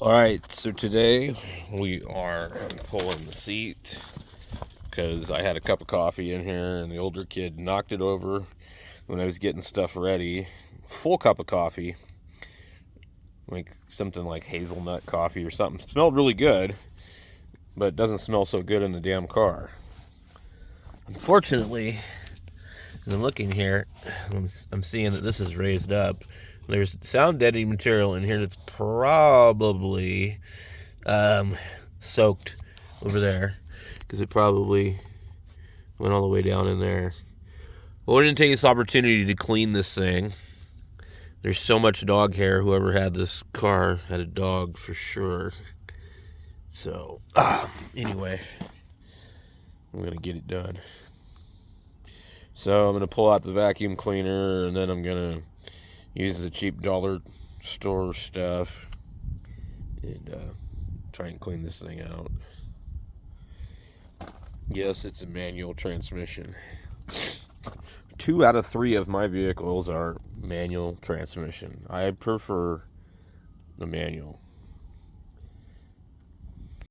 Alright, so today we are pulling the seat because I had a cup of coffee in here and the older kid knocked it over when I was getting stuff ready. Full cup of coffee, like something like hazelnut coffee or something. Smelled really good, but it doesn't smell so good in the damn car. Unfortunately, as I'm looking here, I'm seeing that this is raised up. There's sound deadening material in here that's probably soaked over there because it probably went all the way down in there. Well, we're going to take this opportunity to clean this thing. There's so much dog hair. Whoever had this car had a dog for sure. So, anyway, I'm going to get it done. So I'm going to pull out the vacuum cleaner, and then I'm going to use the cheap dollar store stuff and try and clean this thing out. Yes, it's a manual transmission. 2 out of 3 of my vehicles are manual transmission. I prefer the manual.